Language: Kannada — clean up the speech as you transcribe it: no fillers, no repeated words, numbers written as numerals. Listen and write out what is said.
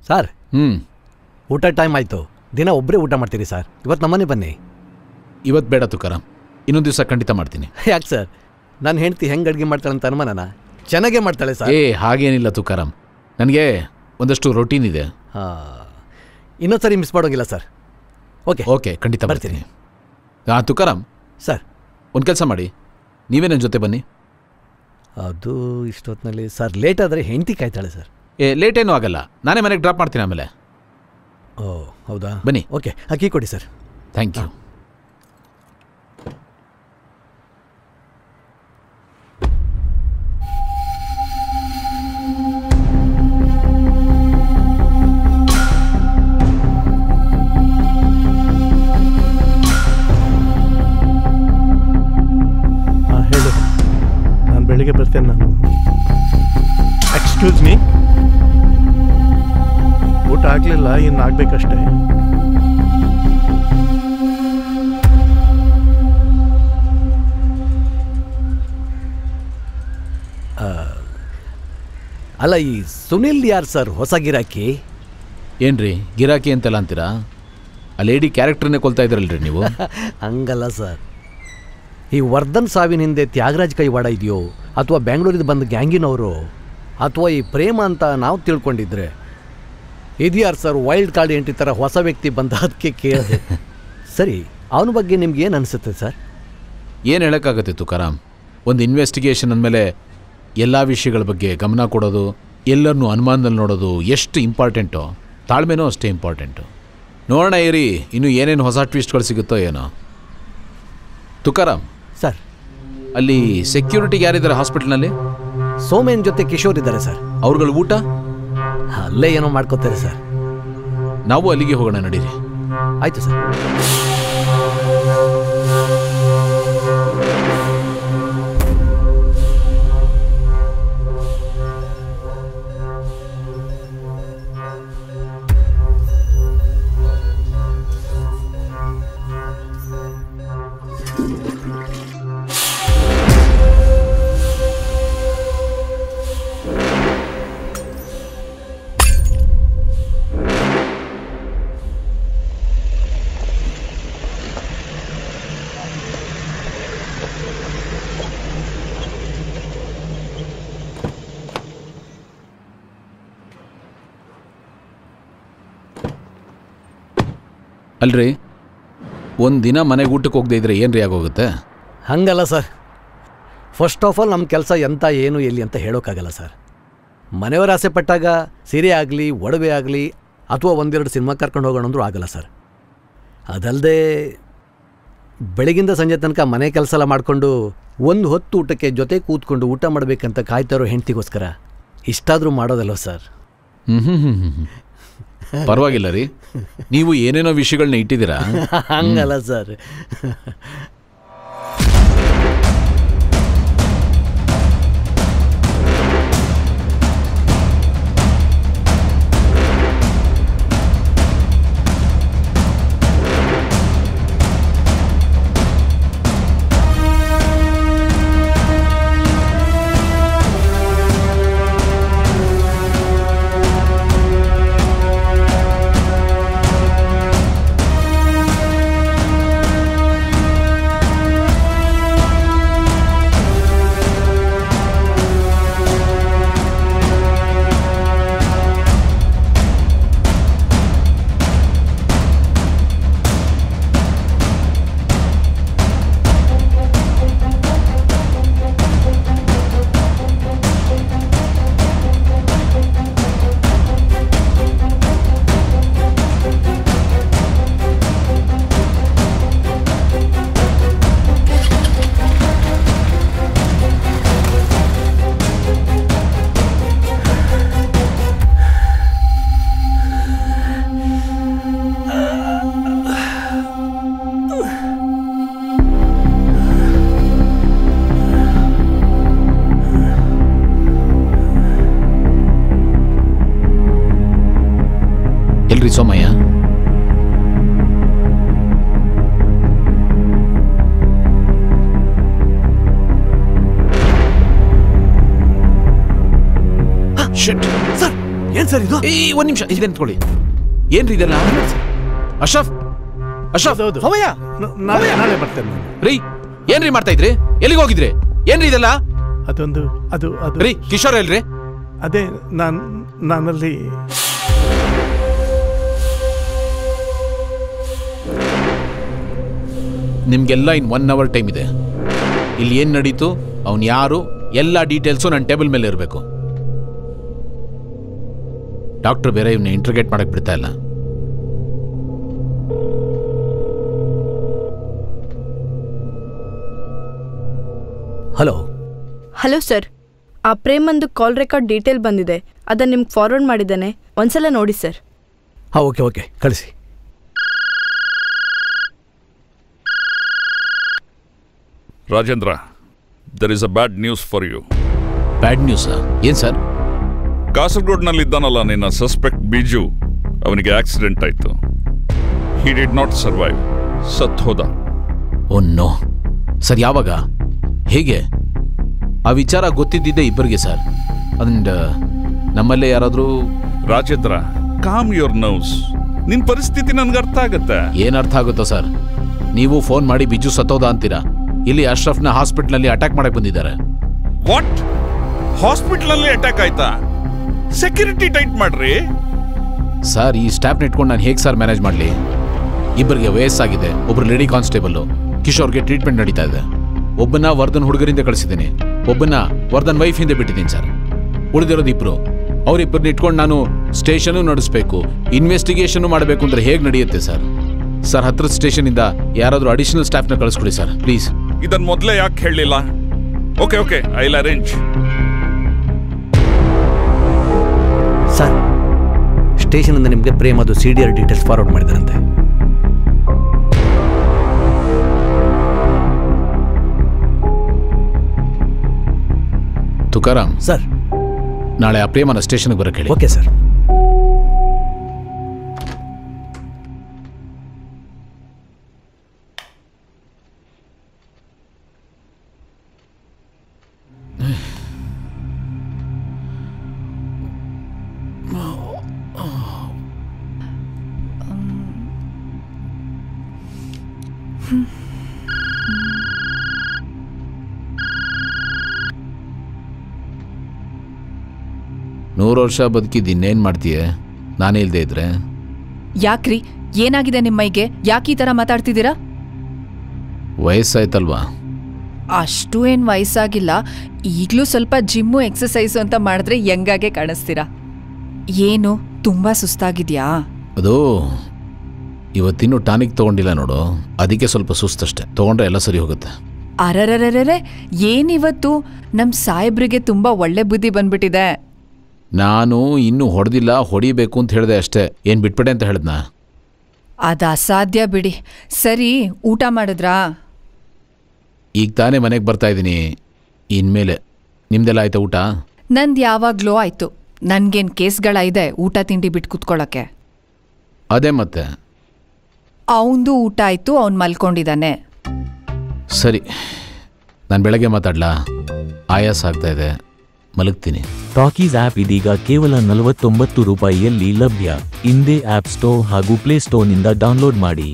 ಸರ್ ಊಟ ಟೈಮ್ ಆಯಿತು. ದಿನ ಒಬ್ಬರೇ ಊಟ ಮಾಡ್ತೀರಿ ಸರ್. ಇವತ್ತು ನಮ್ಮನೆ ಬನ್ನಿ. ಇವತ್ತು ಬೇಡ ತುಕಾರಾಮ್, ಇನ್ನೊಂದು ದಿವಸ ಖಂಡಿತ ಮಾಡ್ತೀನಿ. ಯಾಕೆ ಸರ್? ನನ್ನ ಹೆಂಡತಿ ಹೆಂಗೆ ಅಡುಗೆ ಮಾಡ್ತಾಳೆ ಅಂತ ಅನುಮಾನನ? ಚೆನ್ನಾಗೇ ಮಾಡ್ತಾಳೆ ಸರ್. ಹಾಗೇನಿಲ್ಲ ತುಕಾರಾಮ್, ನನಗೆ ಒಂದಷ್ಟು ರೊಟೀನ್ ಇದೆ. ಇನ್ನೊಂದು ಸರಿ ಮಿಸ್ ಮಾಡೋಂಗಿಲ್ಲ ಸರ್. ಓಕೆ ಖಂಡಿತ ಬರ್ತೀನಿ. ತುಕಾರಾಮ್ ಸರ್, ಒಂದು ಕೆಲಸ ಮಾಡಿ, ನೀವೇ ನನ್ನ ಜೊತೆ ಬನ್ನಿ. ಅದು ಇಷ್ಟೊತ್ತಿನಲ್ಲಿ ಸರ್ ಲೇಟ್ ಆದರೆ ಹೆಂಡತಿ ಕಾಯ್ತಾಳೆ ಸರ್. ಲೇಟ್ ಏನೂ ಆಗಲ್ಲ, ನಾನೇ ಮನೆಗೆ ಡ್ರಾಪ್ ಮಾಡ್ತೀನಿ ಆಮೇಲೆ. ಹೌದಾ? ಬನ್ನಿ. ಓಕೆ, ಅಕ್ಕಿ ಕೊಡಿ ಸರ್. Thank you. ಹೇಳು, ನಾನು ಬೆಳಿಗ್ಗೆ ಬರ್ತೇನೆ. ನಾನು ಎಕ್ಸ್ಕ್ಯೂಸ್ ಮೀ, ಊಟ ಆಗಲಿಲ್ಲ, ಇನ್ನು ಆಗಬೇಕಷ್ಟೇ. ಅಲ್ಲ, ಈ ಸುನಿಲ್ ಯಾರು ಸರ್ ಹೊಸ ಗಿರಾಕಿ? ಏನ್ರಿ ಗಿರಾಕಿ ಅಂತೆಲ್ಲ ಅಂತೀರಾ? ಆ ಲೇಡಿ ಕ್ಯಾರೆಕ್ಟರ್ನೇ ಕೊಲ್ತಾ ಇದ್ರಲ್ರಿ ನೀವು. ಹಂಗಲ್ಲ ಸರ್, ಈ ವರ್ಧನ್ ಸಾವಿನ ಹಿಂದೆ ತ್ಯಾಗರಾಜ್ ಕೈವಾಡ ಇದೆಯೋ ಅಥವಾ ಬೆಂಗಳೂರಿಂದ ಬಂದ ಗ್ಯಾಂಗಿನವರು ಅಥವಾ ಈ ಪ್ರೇಮ ಅಂತ ನಾವು ತಿಳ್ಕೊಂಡಿದ್ರೆ ಇದ್ಯಾರು ಸರ್ ವೈಲ್ಡ್ ಕಾರ್ಡ್ ಎಂಟ್ರಿ ಥರ ಹೊಸ ವ್ಯಕ್ತಿ ಬಂದ? ಅದಕ್ಕೆ ಕೇಳಿದೆ. ಸರಿ, ಅವನ ಬಗ್ಗೆ ನಿಮ್ಗೆ ಏನು ಅನಿಸುತ್ತೆ ಸರ್? ಏನು ಹೇಳೋಕ್ಕಾಗತ್ತೆ ತುಕಾರಾಮ್, ಒಂದು ಇನ್ವೆಸ್ಟಿಗೇಷನ್ ಅಂದಮೇಲೆ ಎಲ್ಲ ವಿಷಯಗಳ ಬಗ್ಗೆ ಗಮನ ಕೊಡೋದು, ಎಲ್ಲರನ್ನೂ ಅನುಮಾನದಲ್ಲಿ ನೋಡೋದು ಎಷ್ಟು ಇಂಪಾರ್ಟೆಂಟೋ, ತಾಳ್ಮೆನೂ ಅಷ್ಟೇ ಇಂಪಾರ್ಟೆಂಟು. ನೋಡೋಣ ಇರಿ, ಇನ್ನೂ ಏನೇನು ಹೊಸ ಟ್ವಿಸ್ಟ್ಗಳು ಸಿಗುತ್ತೋ ಏನೋ. ತುಕಾರಾಮ್ ಸರ್, ಅಲ್ಲಿ ಸೆಕ್ಯೂರಿಟಿಗೆ ಯಾರಿದ್ದಾರೆ ಹಾಸ್ಪಿಟಲ್ನಲ್ಲಿ? ಸೋಮೇನ್ ಜೊತೆ ಕಿಶೋರ್ ಇದ್ದಾರೆ ಸರ್. ಅವ್ರುಗಳ ಊಟ ಅಲ್ಲೇ ಏನೋ ಮಾಡ್ಕೋತಾರೆ ಸರ್. ನಾವು ಅಲ್ಲಿಗೆ ಹೋಗೋಣ, ನಡೀರಿ. ಆಯಿತು ಸರ್. ಅಲ್ರಿ, ಒಂದು ದಿನ ಮನೆಗೆ ಊಟಕ್ಕೆ ಹೋಗದೆ ಇದ್ರೆ ಏನು ರೀ ಆಗೋಗುತ್ತೆ? ಹಂಗಲ್ಲ ಸರ್. ಫಸ್ಟ್ ಆಫ್ ಆಲ್ ನಮ್ಮ ಕೆಲಸ ಎಂತ ಏನು ಎಲ್ಲಿ ಅಂತ ಹೇಳೋಕ್ಕಾಗಲ್ಲ ಸರ್. ಮನೆಯವರು ಆಸೆ ಪಟ್ಟಾಗ ಸೀರೆ ಆಗಲಿ ಒಡವೆ ಆಗಲಿ ಅಥವಾ ಒಂದೆರಡು ಸಿನಿಮಾ ಕರ್ಕೊಂಡು ಹೋಗೋಣ ಅಂದರೂ ಆಗಲ್ಲ ಸರ್. ಅದಲ್ಲದೆ ಬೆಳಗಿಂದ ಸಂಜೆ ತನಕ ಮನೆ ಕೆಲಸ ಎಲ್ಲ ಮಾಡಿಕೊಂಡು ಒಂದು ಹೊತ್ತು ಊಟಕ್ಕೆ ಜೊತೆ ಕೂತ್ಕೊಂಡು ಊಟ ಮಾಡಬೇಕಂತ ಕಾಯ್ತಾರೋ ಹೆಂಡ್ತಿಗೋಸ್ಕರ ಇಷ್ಟಾದರೂ ಮಾಡೋದಲ್ವ ಸರ್? ಪರವಾಗಿಲ್ಲ ರೀ, ನೀವು ಏನೇನೋ ವಿಷಯಗಳನ್ನ ಇಟ್ಟಿದ್ದೀರಾ. ಹಂಗಲ್ಲ ಸರ್. ಎಲ್ರಿ ಸೋಮಯ್ಯ? ಸರ್, ಏನ್ ಸರ್ ಇದು? ಒಂದು ನಿಮಿಷ ಇದೆ ನಿಂತ್ಕೊಳ್ಳಿ. ಏನ್ರಿ ಇದೆಲ್ಲ? ಅಶ್ರಫ್ ಅಶ್ರಫ್ ಹೌದು ಅವಯ್ಯ ನಾಳೆ ಬರ್ತೇನೆ ನಾನು. ರೀ ಏನ್ರಿ ಮಾಡ್ತಾ ಇದ್ರಿ? ಎಲ್ಲಿಗೆ ಹೋಗಿದ್ರಿ? ಏನ್ರಿ ಇದೆಲ್ಲ? ಅದೊಂದು ಅದು ಅದು ರೀ ಕಿಶೋರ್ ಎಲ್ರಿ? ಅದೇ ನಾನಲ್ಲಿ ನಿಮ್ಗೆಲ್ಲ ಇನ್ 1 ಅವರ್ ಟೈಮ್ ಇದೆ. ಇಲ್ಲಿ ಏನ್ ನಡೀತು, ಅವ್ನು ಯಾರು, ಎಲ್ಲ ಡೀಟೇಲ್ಸು ನನ್ನ ಟೇಬಲ್ ಮೇಲೆ ಇರಬೇಕು. ಡಾಕ್ಟರ್ ಬೇರೆ ಇವನ್ನ ಇಂಟ್ರೋಗೇಟ್ ಮಾಡಕ್ ಬಿಡ್ತಾ ಇಲ್ಲ. ಹಲೋ ಹಲೋ ಸರ್, ಆ ಪ್ರೇಮಂದು ಕಾಲ್ ರೆಕಾರ್ಡ್ ಡೀಟೇಲ್ ಬಂದಿದೆ, ಅದನ್ನು ನಿಮ್ಗೆ ಫಾರ್ವರ್ಡ್ ಮಾಡಿದ್ದೇನೆ, ಒಂದ್ಸಲ ನೋಡಿ ಸರ್. ಹಾಂ ಓಕೆ ಕಳಿಸಿ. Rajendra, there is a bad news for you. ಬ್ಯಾಡ್ ನ್ಯೂಸಾ? ಏನ್ ಸರ್? ಕಾಸರಗೋಡ್ನಲ್ಲಿದ್ದಾನಲ್ಲ ನಿನ್ನ ಸಸ್ಪೆಕ್ಟ್ ಬಿಜು, ಅವನಿಗೆ ಆಕ್ಸಿಡೆಂಟ್ ಆಯಿತು. ಹಿ ಡಿಡ್ ನಾಟ್ ಸರ್ವೈವ್, ಸತ್ ಹೋದ. ಓ ನೋ ಸರ್, ಯಾವಾಗ, ಹೇಗೆ? ಆ ವಿಚಾರ ಗೊತ್ತಿದ್ದಿದ್ದೆ ಇಬ್ಬರಿಗೆ ಸರ್. ಅಂಡ್ ನಮ್ಮಲ್ಲೇ ಯಾರಾದರೂ... ರಾಜೇಂದ್ರ, ಕಾಮ್ ಯುವರ್ ನರ್ವ್ಸ್. ನಿನ್ ಪರಿಸ್ಥಿತಿ ನನ್ಗೆ ಅರ್ಥ ಆಗತ್ತೆ. ಏನ್ ಅರ್ಥ ಆಗುತ್ತೋ ಸರ್? ನೀವು ಫೋನ್ ಮಾಡಿ ಬಿಜು ಸತ್ತೋದ ಅಂತೀರಾ. ಇಲ್ಲಿ ಅಶ್ರಫ್ನ ಹಾಸ್ಪಿಟ್ಲಲ್ಲಿ ಅಟ್ಯಾಕ್ ಮಾಡಕ್ ಬಂದಿದ್ದಾರೆ. ವಾಟ್? ಹಾಸ್ಪಿಟ್ಲಲ್ಲಿ ಅಟ್ಯಾಕ್ ಆಯ್ತಾ? ಸೆಕ್ಯೂರಿಟಿ ಟೈಟ್ ಮಾಡ್ರಿ ಸರ್. ಈ ಸ್ಟಾಫ್ನ ಇಟ್ಕೊಂಡು ನಾನು ಹೇಗೆ ಸರ್ ಮ್ಯಾನೇಜ್ ಮಾಡಲಿ? ಇಬ್ಬರಿಗೆ ವಯಸ್ಸಾಗಿದೆ, ಒಬ್ರು ಲೇಡಿ ಕಾನ್ಸ್ಟೇಬಲ್, ಕಿಶೋರ್ಗೆ ಟ್ರೀಟ್ಮೆಂಟ್ ನಡೀತಾ ಇದೆ. ಒಬ್ಬನ ವರ್ಧನ್ ಹುಡುಗರಿಂದ ಕಳಿಸಿದ್ದೀನಿ, ಒಬ್ಬನ ವರ್ಧನ್ ವೈಫ್ ಹಿಂದೆ ಬಿಟ್ಟಿದ್ದೀನಿ ಸರ್. ಉಳಿದಿರೋದು ಇಬ್ರು. ಅವರಿಬ್ಬರನ್ನ ಇಟ್ಕೊಂಡು ನಾನು ಸ್ಟೇಷನು ನಡೆಸಬೇಕು, ಇನ್ವೆಸ್ಟಿಗೇಷನ್ ಮಾಡಬೇಕು ಅಂದ್ರೆ ಹೇಗೆ ನಡೆಯುತ್ತೆ ಸರ್? ಸರ್, ಹತ್ರದ ಸ್ಟೇಷನಿಂದ ಯಾರಾದರೂ ಅಡಿಷನಲ್ ಸ್ಟಾಫ್ನ ಕಳಿಸ್ಕೊಡಿ ಸರ್ ಪ್ಲೀಸ್. ಇದನ್ನ ಮೊದಲೇ ಯಾಕೆ ಹೇಳಲಿಲ್ಲ? Okay I will arrange. Sir, ಸ್ಟೇಷನಿಂದ ನಿಮಗೆ ಪ್ರೇಮದು CDR ಡೀಟೇಲ್ಸ್ ಫಾರ್ವರ್ಡ್ ಮಾಡಿದಾರಂತೆ. ತುಕಾರಾಮ್ ಸರ್, ನಾಳೆ ಆ ಪ್ರೇಮನ ಸ್ಟೇಷನ್ಗೆ ಬರಕ್ಕೆ ಹೇಳಿ. Okay sir. ನೂರು ವರ್ಷ ಬದುಕಿದ್ದು ಇನ್ನೇನು ಮಾಡ್ತೀಯ ನಾನೇ ಇಲ್ಲದೆ ಇದ್ರೆ? ಯಾಕ್ರಿ, ಏನಾಗಿದೆ ನಿಮ್ಮ ಮೈಗೆ? ಯಾಕೆ ಈ ಥರ ಮಾತಾಡ್ತಿದ್ದೀರಾ? ವಯಸ್ಸಾಯ್ತಲ್ವಾ? ಅಷ್ಟು ಏನು ವಯಸ್ಸಾಗಿಲ್ಲ, ಈಗಲೂ ಸ್ವಲ್ಪ ಜಿಮ್ಮು ಎಕ್ಸಸೈಸು ಅಂತ ಮಾಡಿದ್ರೆ ಯಂಗಾಗೆ ಕಾಣಿಸ್ತೀರಾ. ಏನು ತುಂಬ ಸುಸ್ತಾಗಿದ್ಯಾ? ಅದು ಇವತ್ತಿನ್ನೂ ಟಾನಿಕ್ ತೊಗೊಂಡಿಲ್ಲ ನೋಡು, ಅದಕ್ಕೆ ಸ್ವಲ್ಪ ಸುಸ್ತಷ್ಟೆ. ತೊಗೊಂಡ್ರೆ ಎಲ್ಲ ಸರಿ ಹೋಗುತ್ತೆ. ಅರರರರರೆ, ಏನಿವತ್ತು ನಮ್ಮ ಸಾಹೇಬ್ರಿಗೆ ತುಂಬ ಒಳ್ಳೆ ಬುದ್ಧಿ ಬಂದ್ಬಿಟ್ಟಿದೆ. ನಾನು ಇನ್ನೂ ಹೊಡೆದಿಲ್ಲ, ಹೊಡಿಬೇಕು ಅಂತ ಹೇಳಿದೆ ಅಷ್ಟೇ. ಏನು ಬಿಟ್ಬಿಟ್ಟೆ ಅಂತ ಹೇಳಿದ್ನಾ? ಅದು ಅಸಾಧ್ಯ ಬಿಡಿ. ಸರಿ, ಊಟ ಮಾಡಿದ್ರಾ? ಈಗ ತಾನೇ ಮನೆಗೆ ಬರ್ತಾ ಇದ್ದೀನಿ. ಇನ್ಮೇಲೆ ನಿಮ್ದೆಲ್ಲ ಆಯ್ತಾ ಊಟ? ನಂದು ಯಾವಾಗಲೂ ಆಯಿತು. ನನಗೇನು ಕೇಸ್ಗಳಿದೆ ಊಟ ತಿಂಡಿ ಬಿಟ್ಟು ಕೂತ್ಕೊಳ್ಳೋಕ್ಕೆ? ಅದೇ ಮತ್ತೆ. ಅವನದು ಊಟ ಆಯಿತು, ಅವ್ನು ಮಲ್ಕೊಂಡಿದ್ದಾನೆ. ಸರಿ, ನಾನು ಬೆಳಗ್ಗೆ ಮಾತಾಡ್ಲಾ? ಆಯಾಸ ಆಗ್ತಾ ಇದೆ, ಮಲಗ್ತೀನಿ. ಟಾಕೀಸ್ ಆ್ಯಪ್ ಇದೀಗ ಕೇವಲ 49 ರೂಪಾಯಿಯಲ್ಲಿ ಲಭ್ಯ. ಇಂದೇ ಆಪ್ ಸ್ಟೋರ್ ಹಾಗೂ ಪ್ಲೇ ಸ್ಟೋರ್ನಿಂದ ಡೌನ್ಲೋಡ್ ಮಾಡಿ.